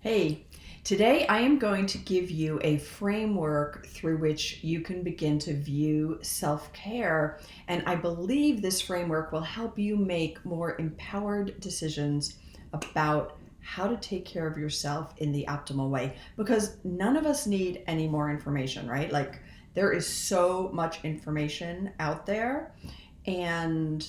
Hey, today I am going to give you a framework through which you can begin to view self-care, and I believe this framework will help you make more empowered decisions about how to take care of yourself in the optimal way, because none of us need any more information, right? Like, there is so much information out there, and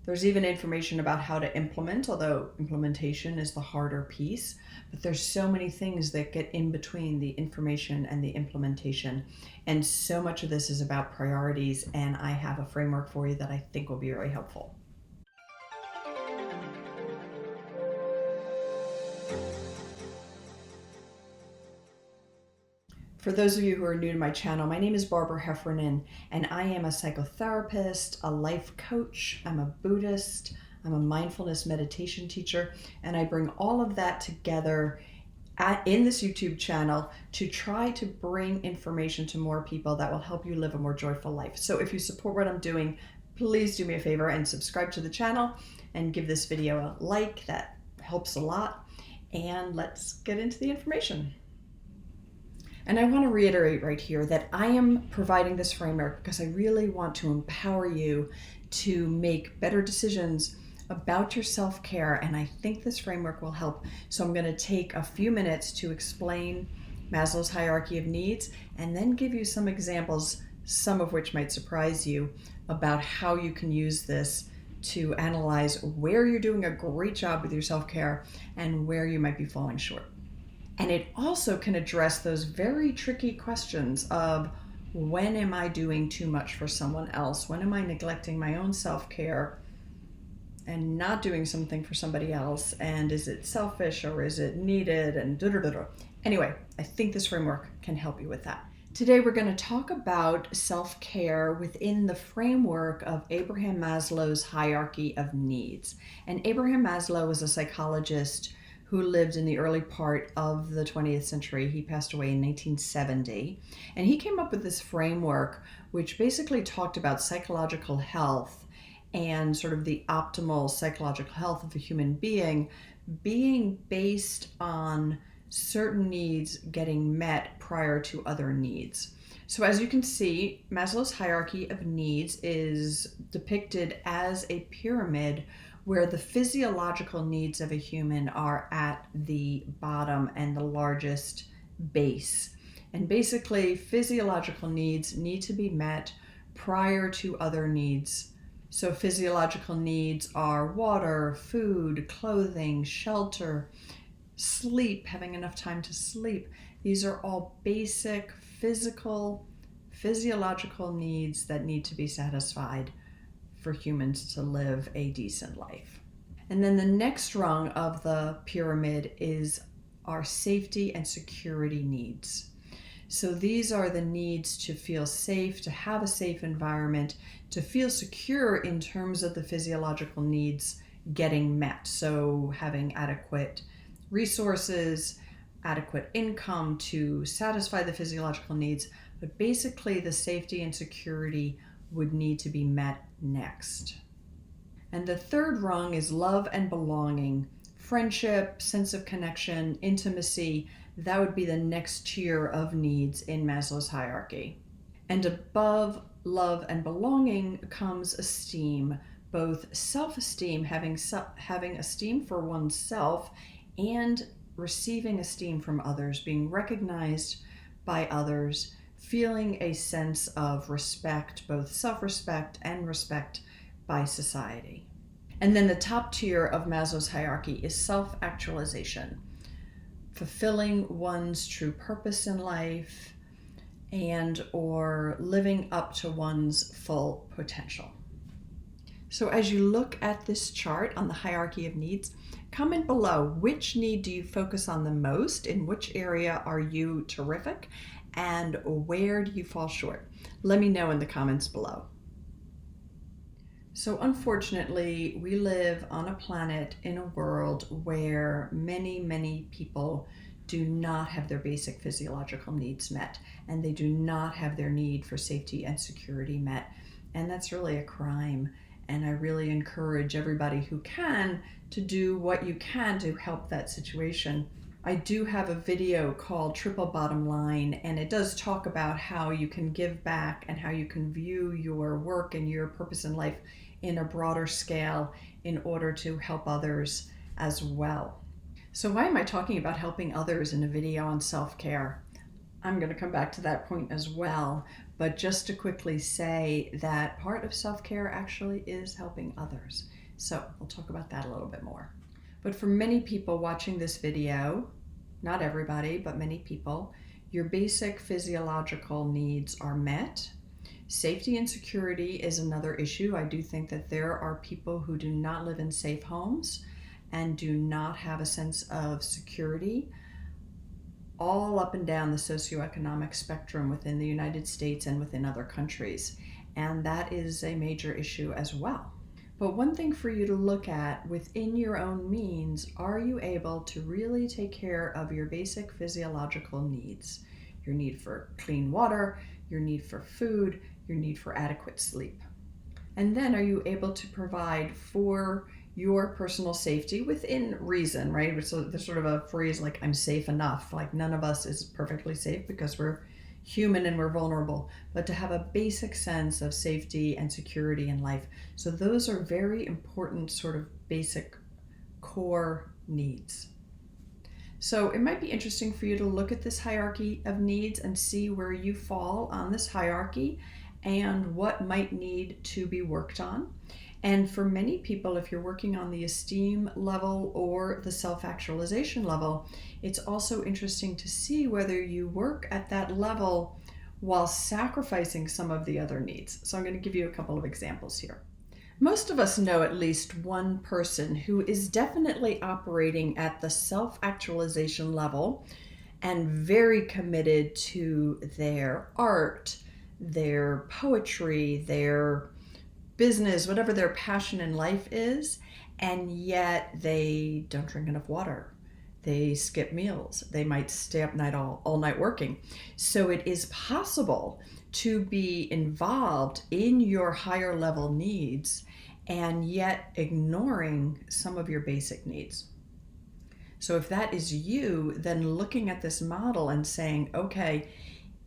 there's even information about how to implement, although implementation is the harder piece. But there's so many things that get in between the information and the implementation. And so much of this is about priorities. And I have a framework for you that I think will be very helpful. For those of you who are new to my channel, my name is Barbara Heffernan, and I am a psychotherapist, a life coach, I'm a Buddhist, I'm a mindfulness meditation teacher, and I bring all of that together in this YouTube channel to try to bring information to more people that will help you live a more joyful life. So if you support what I'm doing, please do me a favor and subscribe to the channel and give this video a like. That helps a lot. And let's get into the information. And I want to reiterate right here that I am providing this framework because I really want to empower you to make better decisions about your self-care, and I think this framework will help. So I'm going to take a few minutes to explain Maslow's hierarchy of needs and then give you some examples, some of which might surprise you, about how you can use this to analyze where you're doing a great job with your self-care and where you might be falling short. And it also can address those very tricky questions of, when am I doing too much for someone else? When am I neglecting my own self-care and not doing something for somebody else? And is it selfish or is it needed? And da-da-da-da. Anyway, I think this framework can help you with that. Today we're going to talk about self-care within the framework of Abraham Maslow's hierarchy of needs. And Abraham Maslow was a psychologist who lived in the early part of the 20th century. He passed away in 1970. And he came up with this framework which basically talked about psychological health and sort of the optimal psychological health of a human being being based on certain needs getting met prior to other needs. So as you can see, Maslow's hierarchy of needs is depicted as a pyramid where the physiological needs of a human are at the bottom and the largest base. And basically, physiological needs need to be met prior to other needs. So physiological needs are water, food, clothing, shelter, sleep, having enough time to sleep. These are all basic physiological needs that need to be satisfied for humans to live a decent life. And then the next rung of the pyramid is our safety and security needs. So these are the needs to feel safe, to have a safe environment, to feel secure in terms of the physiological needs getting met. So having adequate resources, adequate income to satisfy the physiological needs, but basically the safety and security would need to be met next. And the third rung is love and belonging, friendship, sense of connection, intimacy. That would be the next tier of needs in Maslow's hierarchy. And above love and belonging comes esteem, both self-esteem, having esteem for oneself, and receiving esteem from others, being recognized by others, feeling a sense of respect, both self-respect and respect by society. And then the top tier of Maslow's hierarchy is self-actualization, fulfilling one's true purpose in life and or living up to one's full potential. So as you look at this chart on the hierarchy of needs, comment below, which need do you focus on the most? In which area are you terrific? And where do you fall short? Let me know in the comments below. So unfortunately, we live on a planet in a world where many people do not have their basic physiological needs met, and they do not have their need for safety and security met. And that's really a crime. And I really encourage everybody who can to do what you can to help that situation. I do have a video called Triple Bottom Line, and it does talk about how you can give back and how you can view your work and your purpose in life in a broader scale in order to help others as well. So why am I talking about helping others in a video on self-care? I'm going to come back to that point as well, but just to quickly say that part of self-care actually is helping others. So we'll talk about that a little bit more. But for many people watching this video, not everybody, but many people, your basic physiological needs are met. Safety and security is another issue. I do think that there are people who do not live in safe homes and do not have a sense of security all up and down the socioeconomic spectrum within the United States and within other countries. And that is a major issue as well. But one thing for you to look at within your own means, are you able to really take care of your basic physiological needs? Your need for clean water, your need for food, your need for adequate sleep. And then are you able to provide for your personal safety within reason, right? So there's sort of a phrase like, I'm safe enough. Like none of us is perfectly safe because we're human and we're vulnerable, but to have a basic sense of safety and security in life. So those are very important sort of basic core needs. So it might be interesting for you to look at this hierarchy of needs and see where you fall on this hierarchy and what might need to be worked on. And for many people, if you're working on the esteem level or the self-actualization level, it's also interesting to see whether you work at that level while sacrificing some of the other needs. So I'm going to give you a couple of examples here. Most of us know at least one person who is definitely operating at the self-actualization level and very committed to their art, their poetry, their business, whatever their passion in life is, and yet they don't drink enough water. They skip meals. They might stay up all night working. So it is possible to be involved in your higher level needs and yet ignoring some of your basic needs. So if that is you, then looking at this model and saying, okay,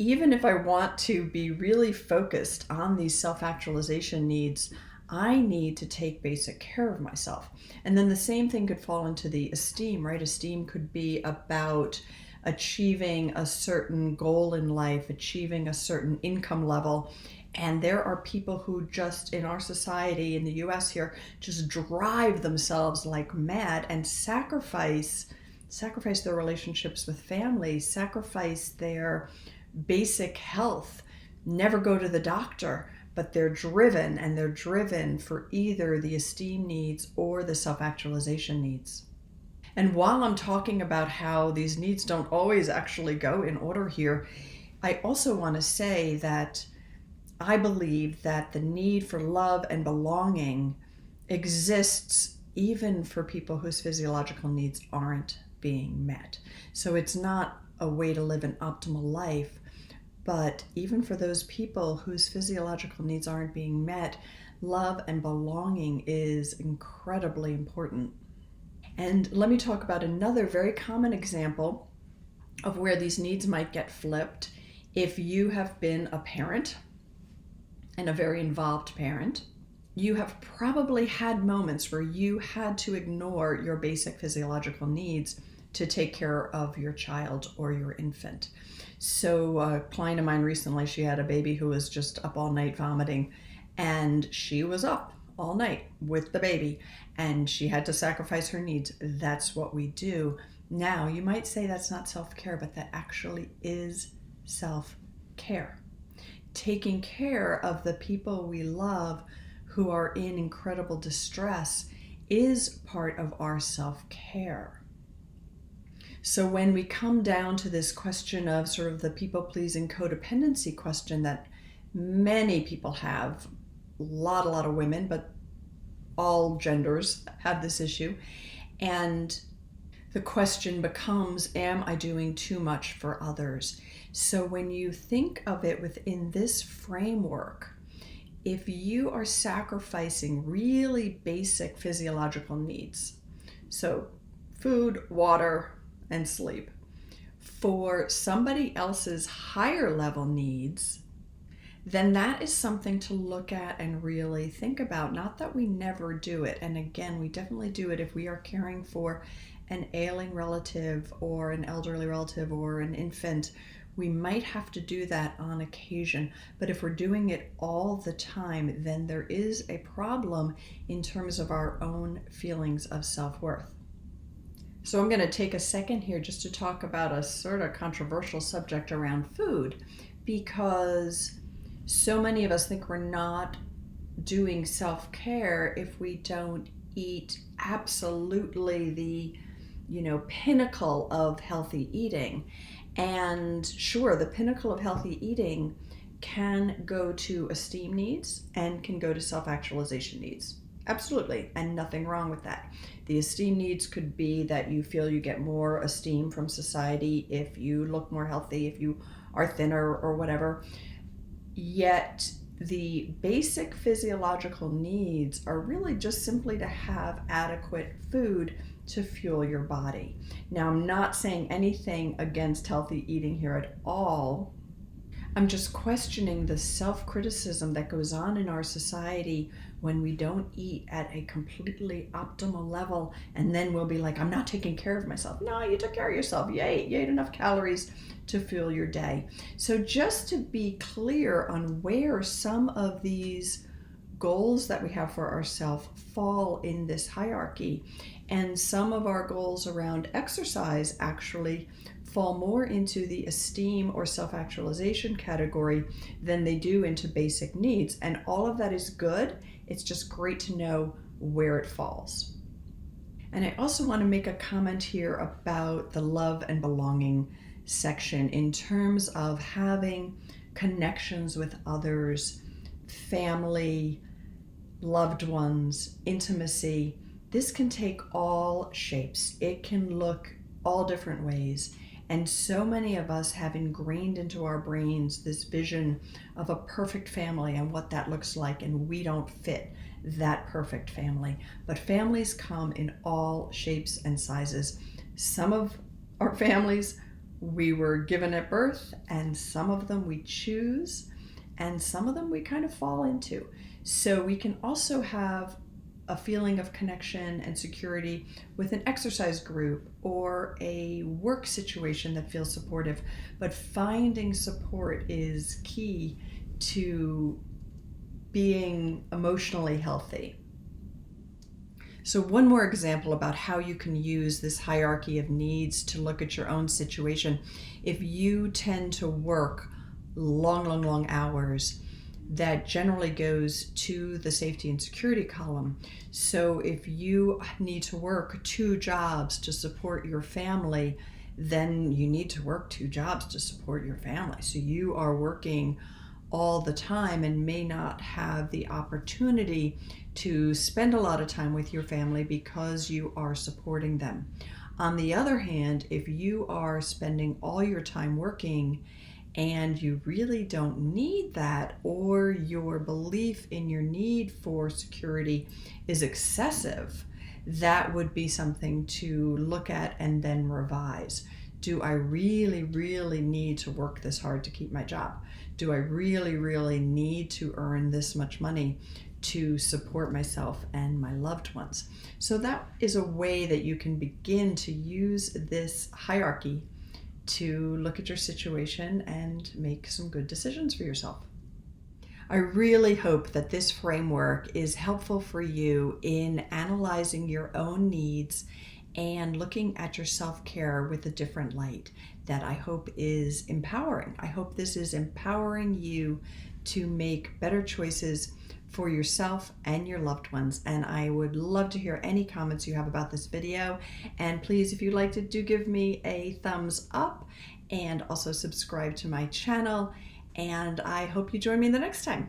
even if I want to be really focused on these self-actualization needs, I need to take basic care of myself. And then the same thing could fall into the esteem, right? Esteem could be about achieving a certain goal in life, achieving a certain income level. And there are people who just in our society, in the US here, just drive themselves like mad and sacrifice their relationships with family, sacrifice their basic health, never go to the doctor, but they're driven for either the esteem needs or the self-actualization needs. And while I'm talking about how these needs don't always actually go in order here, I also want to say that I believe that the need for love and belonging exists even for people whose physiological needs aren't being met. So it's not a way to live an optimal life, but even for those people whose physiological needs aren't being met, love and belonging is incredibly important. And let me talk about another very common example of where these needs might get flipped. If you have been a parent and a very involved parent, you have probably had moments where you had to ignore your basic physiological needs to take care of your child or your infant. So a client of mine recently, she had a baby who was just up all night vomiting, and she was up all night with the baby, and she had to sacrifice her needs. That's what we do. Now, you might say that's not self-care, but that actually is self-care. Taking care of the people we love who are in incredible distress is part of our self-care. So when we come down to this question of sort of the people-pleasing codependency question that many people have, a lot of women, but all genders have this issue, and the question becomes, am I doing too much for others? So when you think of it within this framework, if you are sacrificing really basic physiological needs, so food, water, and sleep. For somebody else's higher level needs, then that is something to look at and really think about. Not that we never do it. And again, we definitely do it if we are caring for an ailing relative or an elderly relative or an infant. We might have to do that on occasion. But if we're doing it all the time, then there is a problem in terms of our own feelings of self-worth. So I'm going to take a second here just to talk about a sort of controversial subject around food, because so many of us think we're not doing self-care if we don't eat absolutely the, pinnacle of healthy eating. And sure, the pinnacle of healthy eating can go to esteem needs and can go to self-actualization needs. Absolutely, and nothing wrong with that. The esteem needs could be that you feel you get more esteem from society if you look more healthy, if you are thinner or whatever. Yet the basic physiological needs are really just simply to have adequate food to fuel your body. Now, I'm not saying anything against healthy eating here at all. I'm just questioning the self-criticism that goes on in our society when we don't eat at a completely optimal level, and then we'll be like, I'm not taking care of myself. No, you took care of yourself. You ate enough calories to fuel your day. So just to be clear on where some of these goals that we have for ourselves fall in this hierarchy, and some of our goals around exercise actually fall more into the esteem or self-actualization category than they do into basic needs. And all of that is good. It's just great to know where it falls. And I also want to make a comment here about the love and belonging section in terms of having connections with others, family, loved ones, intimacy. This can take all shapes. It can look all different ways. And so many of us have ingrained into our brains this vision of a perfect family and what that looks like, and we don't fit that perfect family. But families come in all shapes and sizes. Some of our families we were given at birth, and some of them we choose, and some of them we kind of fall into. So we can also have a feeling of connection and security with an exercise group or a work situation that feels supportive. But finding support is key to being emotionally healthy. So one more example about how you can use this hierarchy of needs to look at your own situation. If you tend to work long hours, that generally goes to the safety and security column. So if you need to work 2 jobs to support your family, then you need to work 2 jobs to support your family. So you are working all the time and may not have the opportunity to spend a lot of time with your family because you are supporting them. On the other hand, if you are spending all your time working and you really don't need that, or your belief in your need for security is excessive, that would be something to look at and then revise. Do I really need to work this hard to keep my job? Do I really need to earn this much money to support myself and my loved ones? So that is a way that you can begin to use this hierarchy to look at your situation and make some good decisions for yourself. I really hope that this framework is helpful for you in analyzing your own needs and looking at your self-care with a different light. That I hope is empowering. I hope this is empowering you to make better choices for yourself and your loved ones. And I would love to hear any comments you have about this video. And please, if you liked it, do give me a thumbs up and also subscribe to my channel. And I hope you join me the next time.